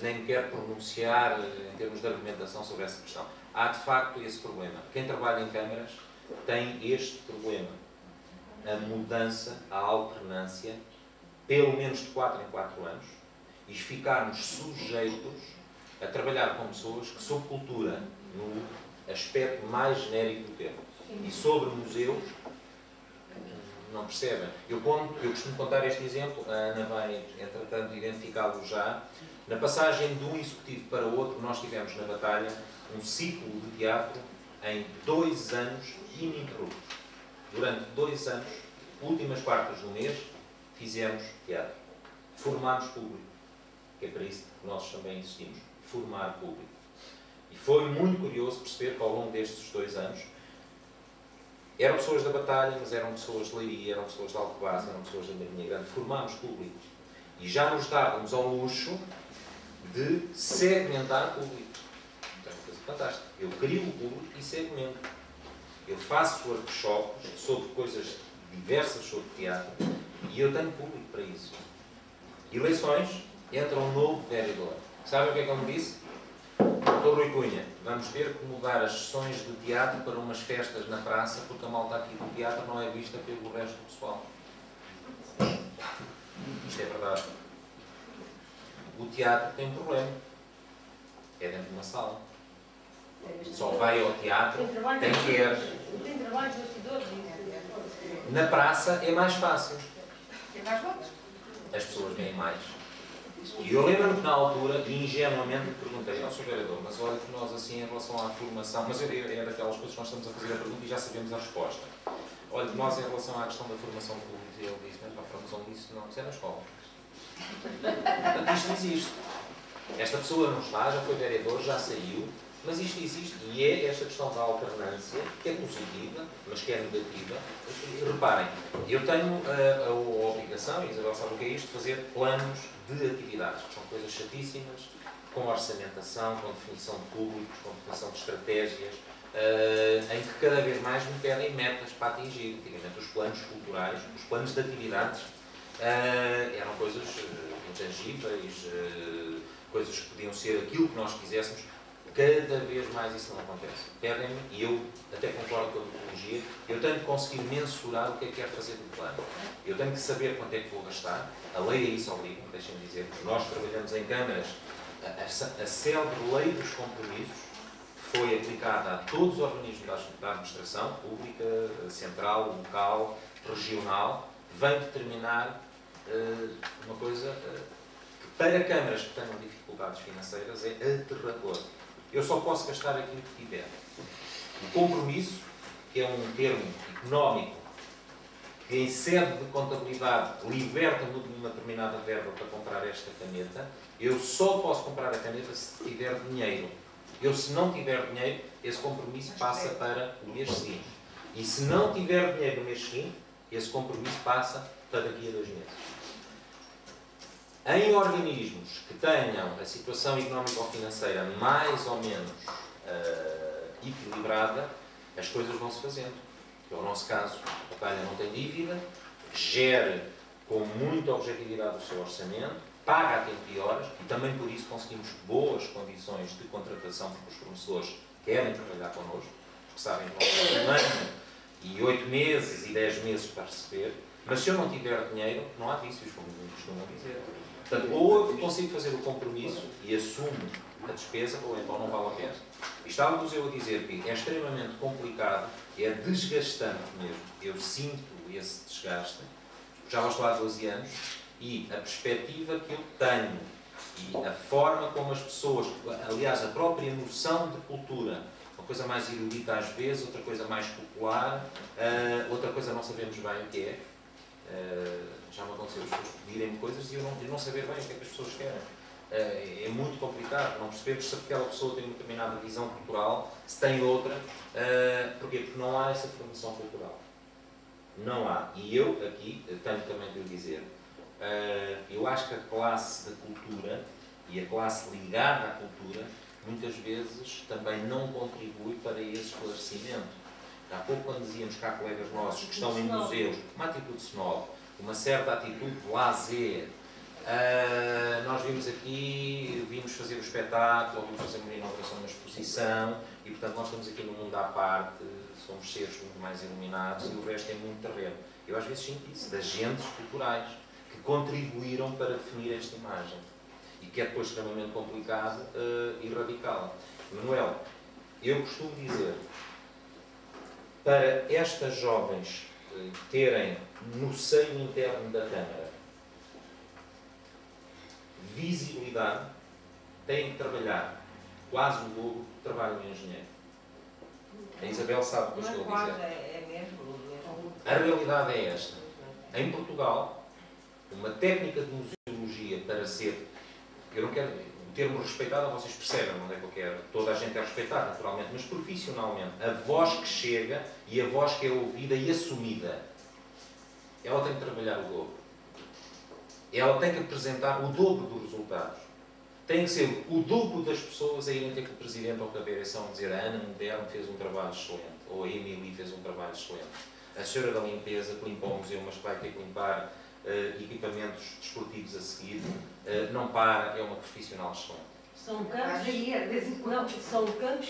nem quero pronunciar em termos de argumentação sobre essa questão. Há, de facto, esse problema. Quem trabalha em câmaras tem este problema. A mudança, a alternância, pelo menos de 4 em 4 anos, e ficarmos sujeitos a trabalhar com pessoas que, sobre cultura, no aspecto mais genérico do termo, e sobre museus, não percebem. Eu costumo contar este exemplo, a Ana vai, entretanto, identificá-lo já. Na passagem de um executivo para o outro, nós tivemos na Batalha um ciclo de teatro em 2 anos ininterruptos. Durante 2 anos, últimas quartas do mês, fizemos teatro. Formámos público, que é para isso que nós também existimos, formar público. E foi muito curioso perceber que ao longo destes 2 anos, eram pessoas da Batalha, mas eram pessoas de Leiria, eram pessoas de Alcobaça, eram pessoas da Marinha Grande. Formámos público. E já nos dávamos ao luxo de segmentar público. É uma coisa fantástica. Eu crio o público e segmento. Eu faço workshops sobre coisas diversas sobre teatro e eu tenho público para isso. Eleições, entra um novo vereador. Sabem o que é que ele me disse? Doutor Rui Cunha, vamos ter que mudar as sessões de teatro para umas festas na praça, porque a malta aqui do teatro não é vista pelo resto do pessoal. Isto é verdade. O teatro tem um problema. É dentro de uma sala. Só vai ao teatro Tem trabalho, quem quer. Tem trabalho de bastidores. Na praça é mais fácil. Tem mais votos? As pessoas vêm mais. E eu lembro-me que na altura, ingenuamente, perguntei ao Sr. Vereador, mas olha que nós assim em relação à formação, mas é daquelas coisas que nós estamos a fazer a pergunta e já sabemos a resposta. Olha, nós em relação à questão da formação pública, ele disse, mas a formação disso não, isso é na escola. Portanto, isto existe. Esta pessoa não está, já foi vereador, já saiu, mas isto existe e é esta questão da alternância, que é positiva, mas que é negativa. Reparem, eu tenho a obrigação, e a Isabel sabe o que é isto, de fazer planos de atividades, que são coisas chatíssimas, com orçamentação, com definição de públicos, com definição de estratégias, em que cada vez mais me pedem metas para atingir. Antigamente os planos culturais, os planos de atividades, eram coisas intangíveis, coisas que podiam ser aquilo que nós quiséssemos. Cada vez mais isso não acontece. Pedem-me, e eu até concordo com a metodologia, eu tenho que conseguir mensurar o que é que quero fazer do plano. Eu tenho que saber quanto é que vou gastar. A lei a isso obriga-me, deixem-me dizer, que nós trabalhamos em câmaras. A célebre lei dos compromissos foi aplicada a todos os organismos da administração, pública, central, local, regional, vem determinar uma coisa que para câmaras que tenham dificuldades financeiras é aterrador. Eu só posso gastar aquilo que tiver. O compromisso, que é um termo económico que em sede de contabilidade liberta-me de uma determinada verba para comprar esta caneta, eu só posso comprar a caneta se tiver dinheiro. Eu, se não tiver dinheiro, esse compromisso passa para o mês seguinte. E se não tiver dinheiro no mês seguinte, esse compromisso passa para daqui a 2 meses. Em organismos que tenham a situação económico-financeira mais ou menos equilibrada, as coisas vão-se fazendo. Que é o nosso caso. A Batalha não tem dívida, gere com muita objetividade o seu orçamento, paga a tempo e horas, e também por isso conseguimos boas condições de contratação, porque os fornecedores querem trabalhar connosco, porque sabem que nós temos 1 ano e 8 meses e 10 meses para receber, mas se eu não tiver dinheiro, não há vícios, como costumam dizer. Portanto, ou eu consigo fazer o compromisso e assumo a despesa, ou então não vale a pena. E estávamos eu a dizer que é extremamente complicado, é desgastante mesmo. Eu sinto esse desgaste, já lá estou há 12 anos, e a perspectiva que eu tenho, e a forma como as pessoas, aliás, a própria noção de cultura, uma coisa mais erudita às vezes, outra coisa mais popular, outra coisa não sabemos bem o que é. Já me aconteceu as pessoas pedirem-me coisas e eu não saber bem o que é que as pessoas querem. É muito complicado, não percebemos se aquela pessoa tem uma determinada visão cultural, se tem outra. Porquê? Porque não há essa formação cultural. Não há. E eu aqui tenho também de lhe dizer, eu acho que a classe da cultura e a classe ligada à cultura muitas vezes também não contribui para esse esclarecimento. Há pouco, quando dizíamos que há colegas nossos que estão em museus, uma atitude snob, uma certa atitude de lazer, nós vimos fazer o espetáculo, vimos fazer uma inauguração de uma exposição, e portanto nós estamos aqui no mundo à parte, somos seres muito mais iluminados, e o resto é muito terreno. Eu às vezes sinto isso, de agentes culturais que contribuíram para definir esta imagem, e que é depois extremamente complicado erradicá-la. Manuel, eu costumo dizer, para estas jovens terem no seio interno da Câmara visibilidade, têm que trabalhar quase o dobro do trabalho de um engenheiro. A Isabel sabe o que eu estou a dizer. É mesmo. A realidade é esta. Em Portugal, uma técnica de museologia para ser, eu não quero, o termo respeitado, vocês percebem, não é que eu quero, toda a gente é respeitada naturalmente, mas profissionalmente, a voz que chega e a voz que é ouvida e assumida, ela tem que trabalhar o dobro. Ela tem que apresentar o dobro dos resultados. Tem que ser o dobro das pessoas a irem ter com o Presidente ou com a direção dizer a Ana Moderno fez um trabalho excelente, ou a Emily fez um trabalho excelente. A senhora da limpeza que limpa o museu, mas que vai ter que limpar equipamentos desportivos a seguir, não para, é uma profissional excelente. São campos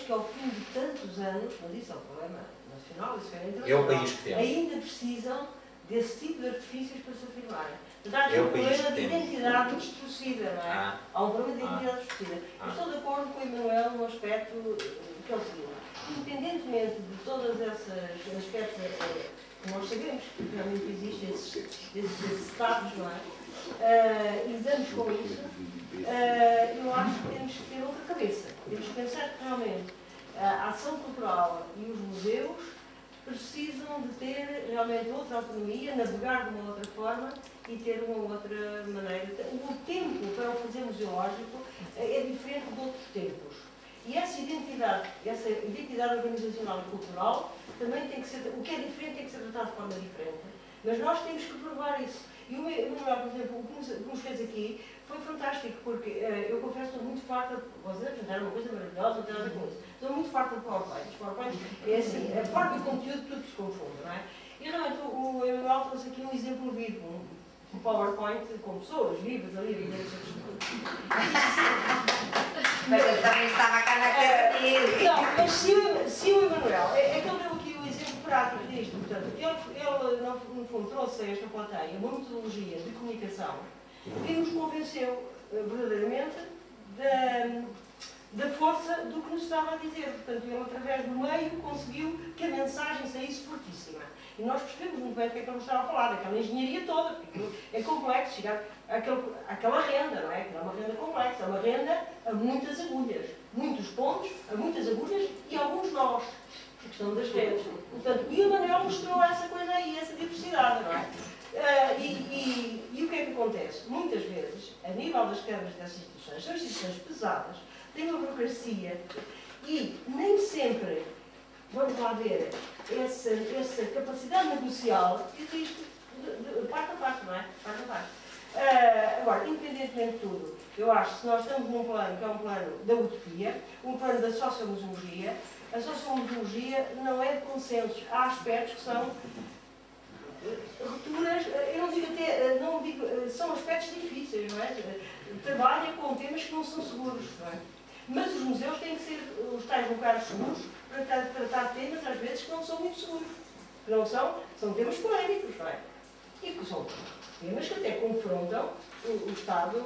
que ao fim de tantos anos, mas isso é um problema nacional, isso é internacional, é o país que temos. Ainda precisam desse tipo de artifícios para se afirmarem. Portanto, há É um o país problema que de temos. identidade distorcida, não é? Ah, Há um problema de identidade distorcida. Ah. Estou de acordo com o Emanuel no aspecto que é o seguinte. Independentemente de todas essas aspectos que nós sabemos que realmente existem esses estados, não é? E damos com isso, eu acho que temos que ter outra cabeça. Temos que pensar que realmente a ação cultural e os museus precisam de ter realmente outra autonomia, navegar de uma outra forma e ter uma outra maneira. O tempo para o fazer museológico é diferente de outros tempos. E essa identidade organizacional e cultural também tem que ser, o que é diferente tem que ser tratado de forma diferente. Mas nós temos que provar isso. E o Manuel, por exemplo, o que nos fez aqui foi fantástico, porque eu confesso que estou muito farta, vocês apresentaram uma coisa maravilhosa, não tem nada a ver com isso. Estou muito farta de PowerPoint. Os PowerPoint é assim, a forma e o conteúdo tudo se confunde, não é? E realmente o Emanuel trouxe aqui um exemplo vivo, um PowerPoint com pessoas vivas ali, Mas ele também estava cá na terra dele. não, mas se o Emanuel, é que ele deu aqui o exemplo prático disto, portanto, ele no fundo trouxe a esta plateia uma metodologia de comunicação que nos convenceu verdadeiramente da força do que nos estava a dizer. Portanto, ele através do meio conseguiu que a mensagem saísse fortíssima. E nós percebemos muito bem do que é que ele nos estava a falar, daquela engenharia toda, porque é complexo chegar àquela renda, não é? Aquela é uma renda complexa, é uma renda a muitas agulhas, muitos pontos, a muitas agulhas e alguns nós, a questão das redes. Portanto, e o Manuel mostrou essa coisa aí, essa diversidade, não é? E o que é que acontece? Muitas vezes, a nível das câmaras dessas instituições, são instituições pesadas, têm uma burocracia e nem sempre, vamos lá ver, essa capacidade negocial existe de parte a parte, não é? Parte a parte. Agora, independentemente de tudo, eu acho que se nós estamos num plano que é um plano da utopia, um plano da sociomuseologia, a sociomuseologia não é de consensos. Há aspectos que são rupturas, não digo, são aspectos difíceis, não é? Trabalha com temas que não são seguros, não é? Mas os museus têm que ser os tais lugares seguros para tratar temas, às vezes, que não são muito seguros. Que não são temas polémicos, não é? E que são temas que até confrontam o Estado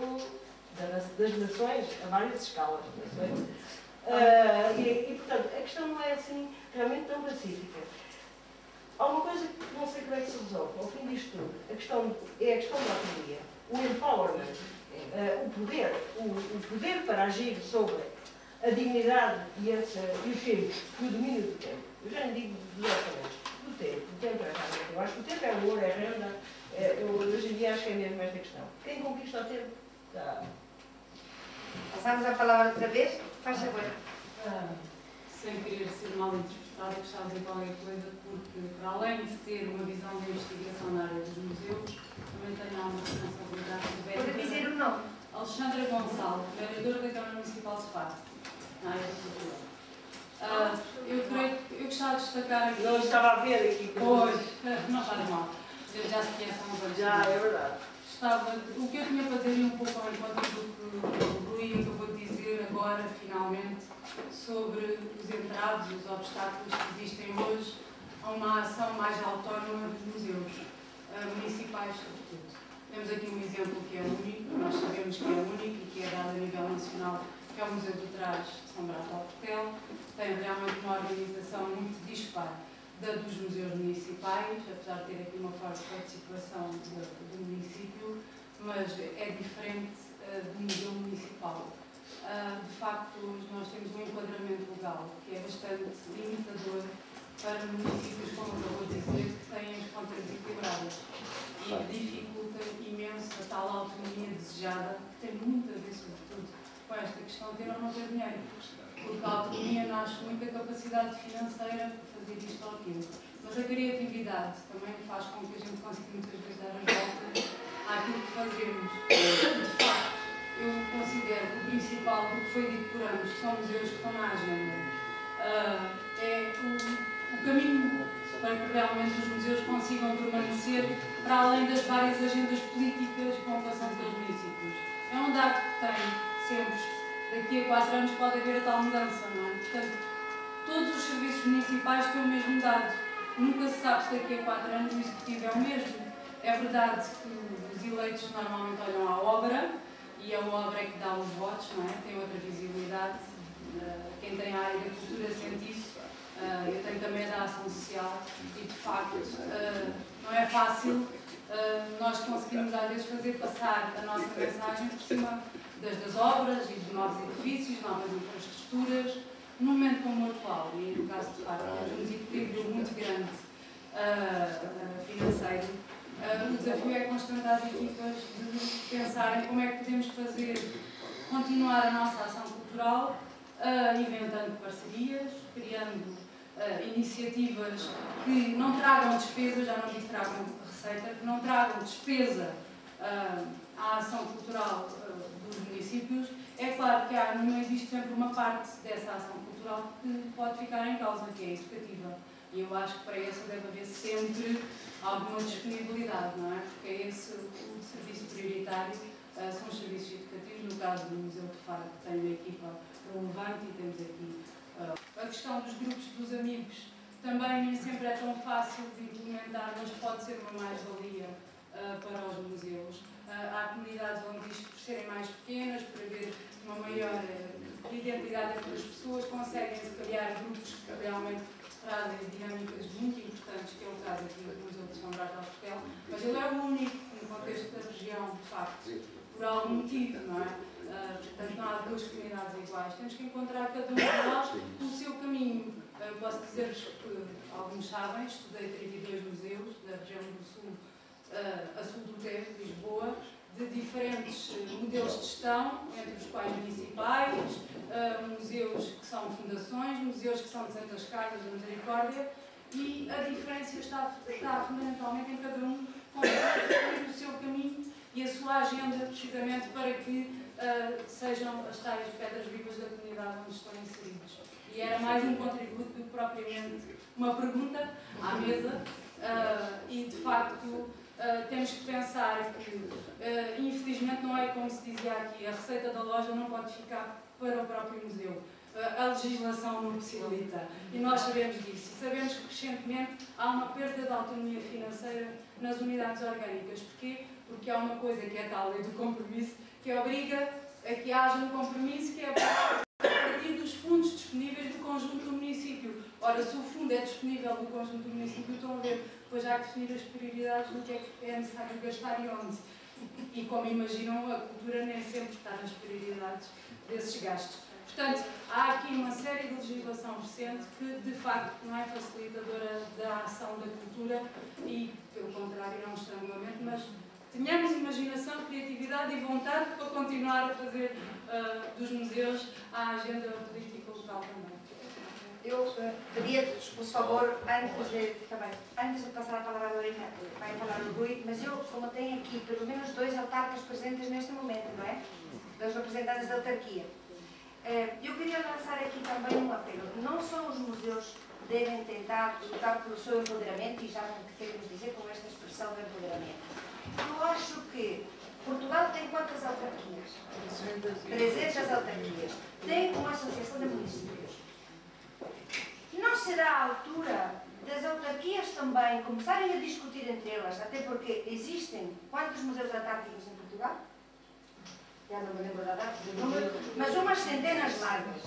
das nações a várias escalas. Portanto, a questão não é assim realmente tão pacífica. Há uma coisa que não sei como é que se resolve, ao fim disto tudo, é a questão da autonomia, o empowerment, o poder para agir sobre a dignidade e o tempo, e o domínio do tempo. Eu já não digo diretamente, do tempo. O tempo é realmente, eu acho que o tempo é ouro, é renda, eu hoje em dia acho que é mesmo esta questão. Quem conquista o tempo? Tá. Passamos a palavra outra vez? Faz favor. Sem querer ser mal interpretada, gostava de dizer qualquer coisa, porque para além de ter uma visão de investigação na área dos museus, também tenho uma responsabilidade. Pode dizer o nome? Alexandra Gonçalves, vereadora da Câmara Municipal de Faro, na área de cultura. Eu gostava de destacar aqui... Não estava a ver aqui. Pois, não faz mal. Já se conhece há uns anos. Já, é verdade. O que eu tinha para dizer um pouco ao encontro do que o Rui acabou de dizer agora, finalmente, sobre os entraves e os obstáculos que existem hoje a uma ação mais autónoma dos museus, municipais sobretudo. Temos aqui um exemplo que é único, nós sabemos que é único e que é dado a nível nacional, que é o Museu do Trás de São Brás do Portel. Tem realmente uma organização muito dispar da dos museus municipais, apesar de ter aqui uma forte participação do município, mas é diferente do museu municipal. De facto, nós temos um enquadramento legal que é bastante limitador para municípios, como acabou de dizer, que têm as contas equilibradas e dificulta imenso a tal autonomia desejada, que tem muito a ver, sobretudo, com esta questão de ter ou não ter dinheiro. Porque a autonomia nasce muito da capacidade financeira para fazer isto ou aquilo. Mas a criatividade também faz com que a gente consiga muitas vezes dar a volta àquilo que fazemos. De facto, eu considero que o principal do que foi dito por ambos, que são museus que estão na agenda, é o caminho para que realmente os museus consigam permanecer para além das várias agendas políticas que vão passando pelos municípios. É um dado que tem sempre. Daqui a 4 anos pode haver a tal mudança, não é? Portanto, todos os serviços municipais têm o mesmo dado. Nunca se sabe se daqui a 4 anos o executivo é o mesmo. É verdade que o eleitos normalmente olham à obra, e a obra é que dá os votos, não é? Tem outra visibilidade. Quem tem a área da cultura sente isso. Eu tenho também a da ação social e, de facto, não é fácil nós conseguimos às vezes fazer passar a nossa mensagem por cima das obras e de novos edifícios, novas infraestruturas, num momento como o atual. E no caso de facto, temos um desequilíbrio muito grande financeiro. O desafio é constante às equipas de pensarem como é que podemos fazer continuar a nossa ação cultural, inventando parcerias, criando iniciativas que não tragam despesa, já não digo tragam receita, que não tragam despesa à ação cultural dos municípios. É claro que há no meio disto sempre uma parte dessa ação cultural que pode ficar em causa, que é educativa. E eu acho que para isso deve haver sempre alguma disponibilidade, não é? Porque é esse o serviço prioritário, são os serviços educativos. No caso do Museu de Faro, que tem uma equipa relevante, e temos aqui a questão dos grupos dos amigos, também nem sempre é tão fácil de implementar, mas pode ser uma mais-valia para os museus. Há comunidades onde isto, por serem mais pequenas, por haver uma maior identidade entre as pessoas, conseguem, se calhar, grupos que realmente trazem dinâmicas muito importantes, que é o caso aqui do Museu de São Brás de Alfortel, mas ele é o único no contexto da região, de facto, por algum motivo, não é? Portanto, não há duas comunidades iguais. Temos que encontrar cada um de nós o seu caminho. Posso dizer-vos que alguns sabem, estudei 32 museus da região do Sul, a sul do Tejo, de Lisboa, de diferentes modelos de gestão, entre os quais municipais, museus que são fundações, museus que são de Santas Casas, da Misericórdia, e a diferença está fundamentalmente em cada um conseguir o seu caminho e a sua agenda, precisamente para que sejam as tais pedras vivas da comunidade onde estão inseridos. E era mais um contributo do que propriamente uma pergunta à mesa, e de facto temos que pensar que, infelizmente, não é como se dizia aqui, a receita da loja não pode ficar para o próprio museu. A legislação não possibilita. E nós sabemos disso. E sabemos que, recentemente, há uma perda de autonomia financeira nas unidades orgânicas. Porquê? Porque há uma coisa que é a tal lei do compromisso, que obriga a que haja um compromisso que é a partir dos fundos disponíveis do conjunto do município. Ora, se o fundo é disponível do conjunto do município, estão a ver, depois há que definir as prioridades do que é necessário gastar e onde. E como imaginam, a cultura nem sempre está nas prioridades desses gastos. Portanto, há aqui uma série de legislação recente que, de facto, não é facilitadora da ação da cultura e, pelo contrário, é um estrangulamento, mas tenhamos imaginação, criatividade e vontade para continuar a fazer dos museus a agenda política local também. Eu pedia-te, por favor, antes de passar a palavra a Lorena, vai falar o Rui, mas eu, como tenho aqui pelo menos 2 autarcas presentes neste momento, não é? 2 representantes da autarquia. Eu queria lançar aqui também um apelo. Não só os museus devem tentar lutar pelo seu empoderamento, e já não queremos dizer com esta expressão de empoderamento. Eu acho que Portugal tem quantas autarquias? 300 autarquias. Tem uma associação de municípios. Não será a altura das autarquias também começarem a discutir entre elas, até porque existem quantos museus autárquicos em Portugal? Já não me lembro da data do número, mas umas centenas largas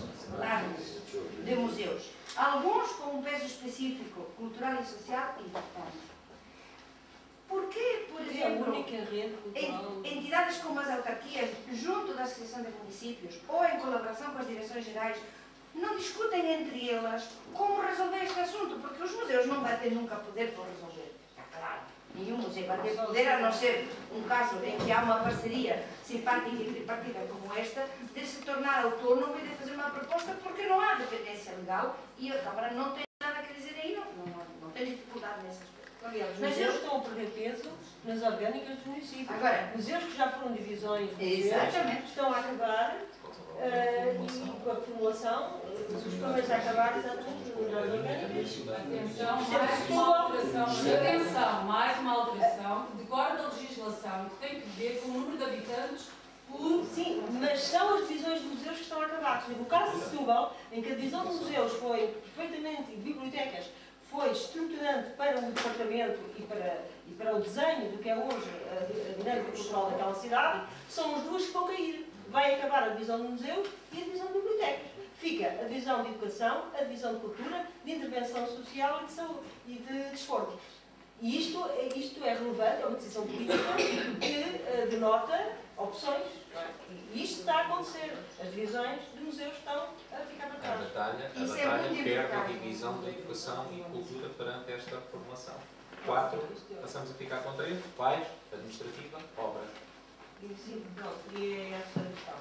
de museus. Alguns com um peso específico, cultural e social importante. Porquê, por exemplo, entidades como as autarquias, junto da Associação de Municípios ou em colaboração com as direções gerais, não discutem entre elas como resolver este assunto? Porque os museus não vão ter nunca poder para resolver. Está claro. Nenhum museu vai ter poder, a não ser um caso em que há uma parceria simpática e tripartida como esta, de se tornar autónomo e de fazer uma proposta, porque não há dependência legal e a Câmara não tem nada a dizer aí, não tem dificuldade nesse aspecto. Aliás, os museus estão a perder peso nas orgânicas dos municípios. Agora, museus que já foram divisões de museus estão a acabar e com a formulação, os primeiros a acabar exatamente nas orgânicas. Atenção, mais uma alteração que decorre da legislação que tem que ver com o número de habitantes. Sim, mas são as divisões de museus que estão a acabar. No caso de Setúbal, em que a divisão de museus foi perfeitamente, e de bibliotecas, foi estruturante para o departamento e para o desenho do que é hoje a dinâmica cultural daquela cidade, são as duas que vão cair. Vai acabar a divisão de museus e a divisão de bibliotecas. Fica a divisão de educação, a divisão de cultura, de intervenção social e de saúde e de desporto. E isto é relevante, é uma decisão política que denota opções. E isto está a acontecer. As divisões de museus estão a ficar para trás. A batalha perde a divisão de educação e cultura perante esta reformulação. 4, passamos a ficar com 3, pais, administrativa, obra. Sim, pronto, e é essa a questão.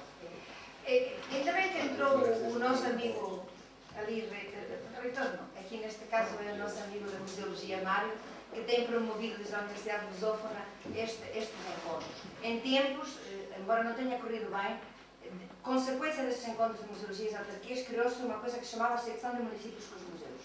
Ainda bem que entrou o nosso amigo ali, reitor não, aqui neste caso é o nosso amigo da Museologia, Mário, que tem promovido desde a Universidade de Lusófona estes encontros. Em tempos, embora não tenha corrido bem, consequência destes encontros de museologia e autarquias, criou-se uma coisa que se chamava Secção de Municípios com os Museus.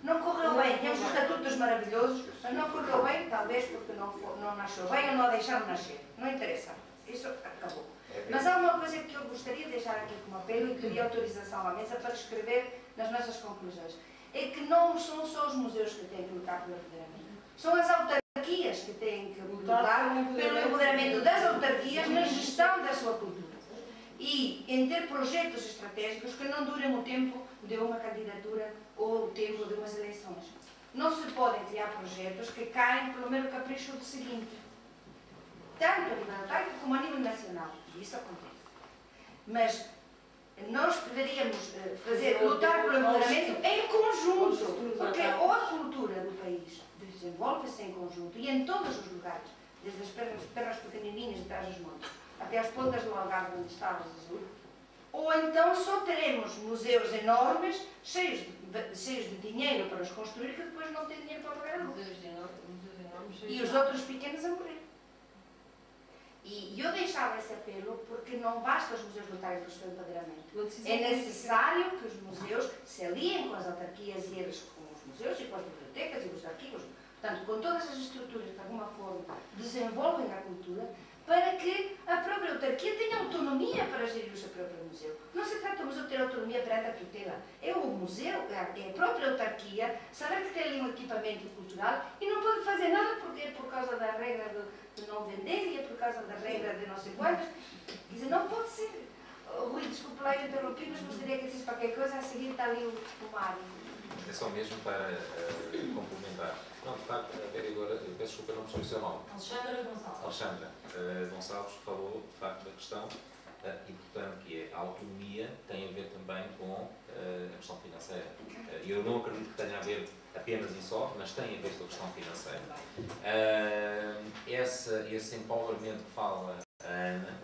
Não correu bem, temos os estatutos maravilhosos, mas não correu bem, talvez porque não nasceu bem ou não a deixaram nascer. Não interessa. Isso acabou. Mas há uma coisa que eu gostaria de deixar aqui como apelo e pedir autorização à mesa para escrever nas nossas conclusões. É que não são só os museus que têm que lutar pelo empoderamento. São as autarquias que têm que lutar pelo empoderamento das autarquias na gestão da sua cultura. E em ter projetos estratégicos que não durem o tempo de uma candidatura ou o tempo de umas eleições. Não se podem criar projetos que caem pelo mero capricho do seguinte. Tanto a nível autárquico como a nível nacional. E isso acontece. Mas nós deveríamos lutar pelo empoderamento em conjunto, porque a cultura do país desenvolve-se em conjunto e em todos os lugares, desde as terras pequenininhas de trás dos montes até as pontas do Algarve onde está o azul. Ou então só teremos museus enormes, cheios de dinheiro para os construir, que depois não têm dinheiro para pagar a luz. E os outros pequenos a morrer. E eu deixava esse apelo porque não basta os museus lutarem pelo seu empoderamento. É necessário que os museus se aliem com as autarquias e eles com os museus e com as bibliotecas e com os arquivos. Portanto, com todas as estruturas que de alguma forma desenvolvem a cultura, para que a própria autarquia tenha autonomia para gerir o seu próprio museu. Não se trata do museu ter autonomia perante a tutela. É o museu, é a própria autarquia, saber que tem ali um equipamento cultural e não pode fazer nada porque é por causa da regra de não vender e é por causa da regra de não sei quantos. Quer dizer, não pode ser. Rui, desculpe lá, eu interrompi, mas gostaria que dissesse qualquer coisa. A seguir está ali o Mário. É só mesmo para complementar. Não, de facto, a vereadora, eu peço desculpa, não percebi o seu nome. Alexandra Gonçalves. Alexandra Gonçalves falou, de facto, da questão importante que é a autonomia, tem a ver também com a questão financeira. Eu não acredito que tenha a ver apenas e só, mas tem a ver com a questão financeira. Esse empoweramento que fala a Ana,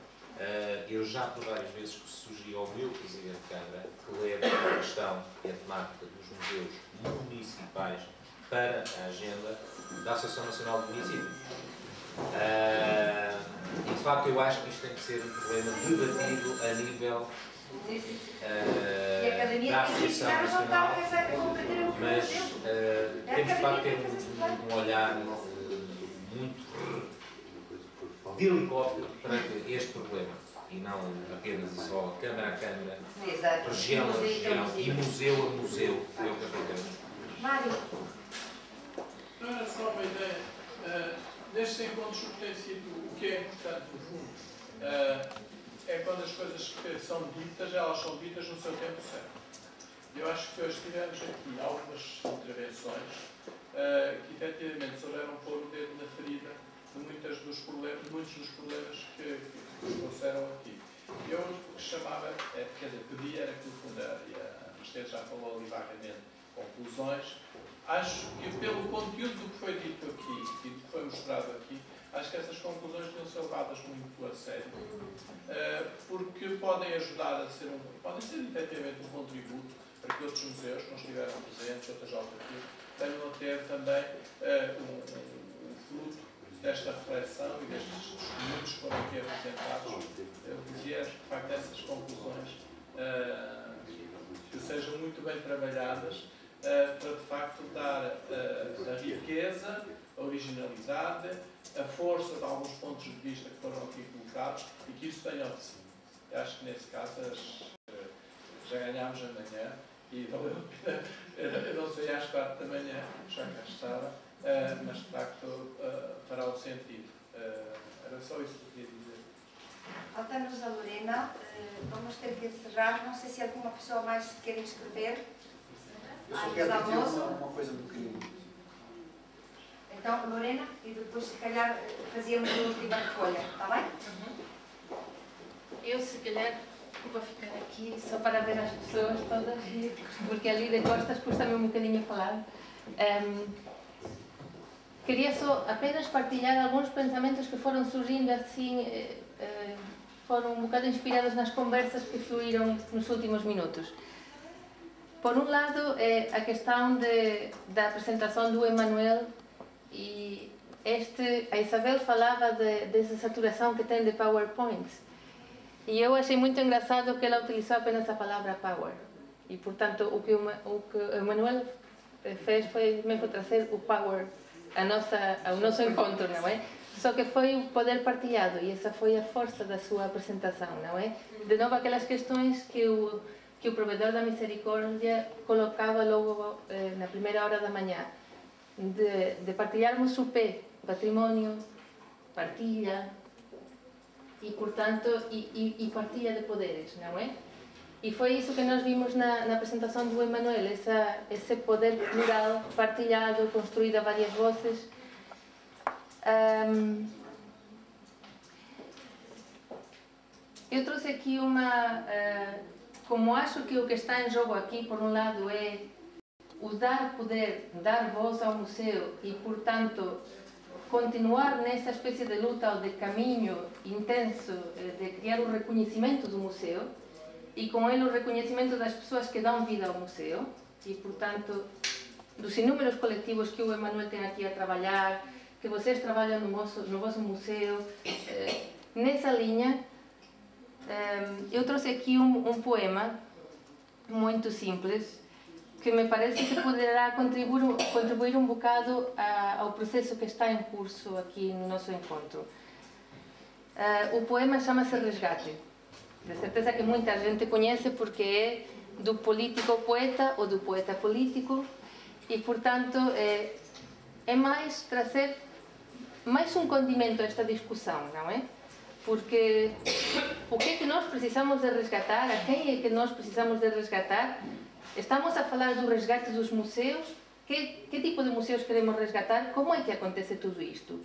eu já por várias vezes que sugeri ao meu Presidente de Câmara que leve a questão e a temática dos museus municipais para a agenda da Associação Nacional de Municípios. E de facto eu acho que isto tem que ser um problema debatido a nível da Associação Nacional, mas temos de facto ter um olhar muito de helicóptero para este problema e não apenas e só Câmara a Câmara, região a região e museu a museu. Foi o que aconteceu. Mário. Não era só uma ideia. Nestes encontros, o que tem sido, o que é importante, no fundo, é quando as coisas que são ditas, elas são ditas no seu tempo certo. Eu acho que hoje tivemos aqui algumas intervenções que efetivamente souberam pôr o dedo na ferida de muitos dos problemas que trouxeram aqui. Eu chamava, quer dizer, pedia era que, no fundo, e a Mercedes já falou ali vagamente, conclusões. Acho que pelo conteúdo do que foi dito aqui e do que foi mostrado aqui, acho que essas conclusões deviam ser levadas muito a sério, porque podem ajudar a ser podem ser efetivamente um contributo para que outros museus que não estiveram presentes, outras autarquias, venham a ter também um fruto desta reflexão e destes testemunhos que foram aqui apresentados. Eu dizia que, de facto, essas conclusões que sejam muito bem trabalhadas para, de facto, dar a riqueza, a originalidade, a força de alguns pontos de vista que foram aqui colocados e que isso tenha de si. Eu acho que, nesse caso, já ganhámos amanhã e valeu a pena. Eu não sei às 4 da manhã, já cá estava, mas de facto fará o sentido. Era só isso que eu queria dizer. Falta-nos a Lorena, vamos ter que encerrar. Não sei se alguma pessoa mais quer inscrever. Eu só quero dizer uma coisa um bocadinho. Então, Lorena, e depois se calhar fazíamos a última recolha, está bem? Eu, se calhar, vou ficar aqui só para ver as pessoas todas, porque ali de costas custa-me um bocadinho falar. Queria só apenas partilhar alguns pensamentos que foram surgindo assim, foram um bocado inspirados nas conversas que fluíram nos últimos minutos. Por um lado, é a questão da apresentação do Emanuel, e a Isabel falava dessa saturação que tem de PowerPoints. E eu achei muito engraçado que ela utilizou apenas a palavra power. E, portanto, o que o Emanuel fez foi mesmo trazer o power ao nosso encontro, não é? Só que foi o poder partilhado, e essa foi a força da sua apresentação, não é? De novo, aquelas questões que o provedor da misericórdia colocava logo na primeira hora da manhã, de partilharmos o património, partilha, e, portanto, e partilha de poderes, não é? E foi isso que nós vimos na apresentação do Emanuel, esse poder plural, partilhado, construído a várias vozes. Eu trouxe aqui como acho que o que está em jogo aqui, por um lado, é o dar poder, dar voz ao museu e, portanto, continuar nessa espécie de luta ou de caminho intenso de criar o reconhecimento do museu e com ele o reconhecimento das pessoas que dão vida ao museu e, portanto, dos inúmeros coletivos que o Emanuel tem aqui a trabalhar, que vocês trabalham no vosso museu. Nessa linha, eu trouxe aqui um poema muito simples, que me parece que poderá contribuir um bocado ao processo que está em curso aqui no nosso encontro. O poema chama-se Resgate. De certeza que muita gente conhece porque é do político-poeta ou do poeta-político e, portanto, é mais trazer mais um condimento a esta discussão, não é? Porque o que é que nós precisamos de resgatar? A quem é que nós precisamos de resgatar? Estamos a falar do resgate dos museus. Que tipo de museus queremos resgatar? Como é que acontece tudo isto?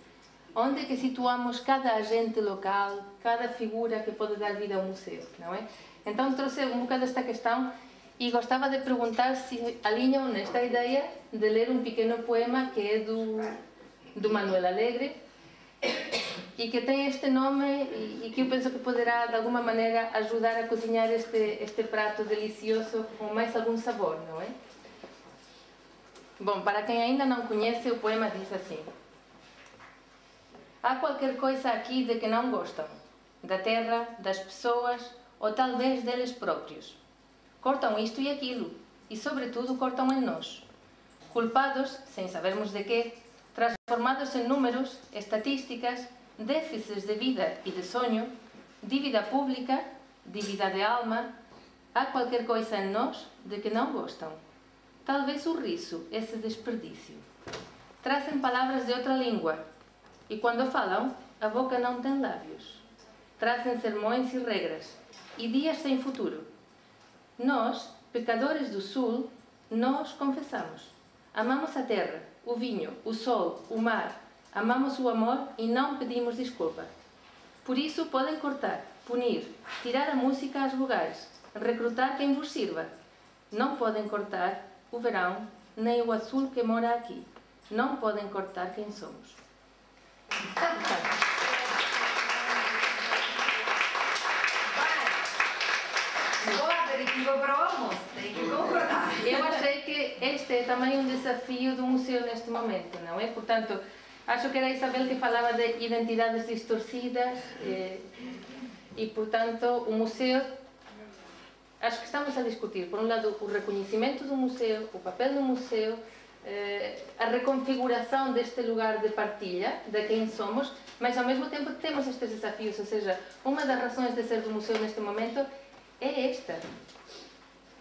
Onde é que situamos cada agente local, cada figura que pode dar vida ao museu, não é? Então trouxe um bocado esta questão e gostava de perguntar se alinham nesta ideia de ler um pequeno poema que é do Manuel Alegre e que tem este nome e que eu penso que poderá de alguma maneira ajudar a cozinhar este prato delicioso com mais algum sabor, não é? Bom, para quem ainda não conhece, o poema diz assim: há qualquer coisa aqui de que não gostam, da terra, das pessoas ou talvez deles próprios. Cortam isto e aquilo e, sobretudo, cortam em nós. Culpados, sem sabermos de quê, transformados em números, estatísticas, déficits de vida e de sonho, dívida pública, dívida de alma, há qualquer coisa em nós de que não gostam. Talvez o riso, esse desperdício. Trazem palavras de outra língua e, quando falam, a boca não tem lábios. Trazem sermões e regras e dias sem futuro. Nós, pecadores do Sul, nós confessamos. Amamos a terra, o vinho, o sol, o mar. Amamos o amor e não pedimos desculpa. Por isso podem cortar, punir, tirar a música às vogais, recrutar quem vos sirva. Não podem cortar o verão, nem o azul que mora aqui. Não podem cortar quem somos. Bom aperitivo para o almoço, tem que concordar. Eu achei que este é também um desafio do museu neste momento, não é? Portanto, acho que era a Isabel que falava de identidades distorcidas e, portanto, o museu, acho que estamos a discutir, por um lado, o reconhecimento do museu, o papel do museu, a reconfiguração deste lugar de partilha, de quem somos, mas ao mesmo tempo temos estes desafios, ou seja, uma das razões de ser do museu neste momento é esta.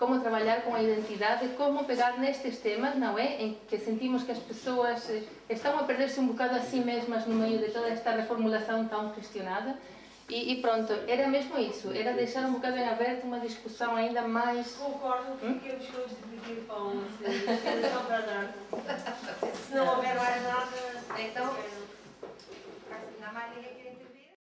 como trabalhar com a identidade, como pegar nestes temas, não é? Em que sentimos que as pessoas estão a perder-se um bocado a si mesmas no meio de toda esta reformulação tão questionada. E pronto, era mesmo isso, era deixar um bocado em aberto uma discussão ainda mais... Concordo que fiquemos com este pedido para uma só para dar. Se não houver mais nada... Então, na maioria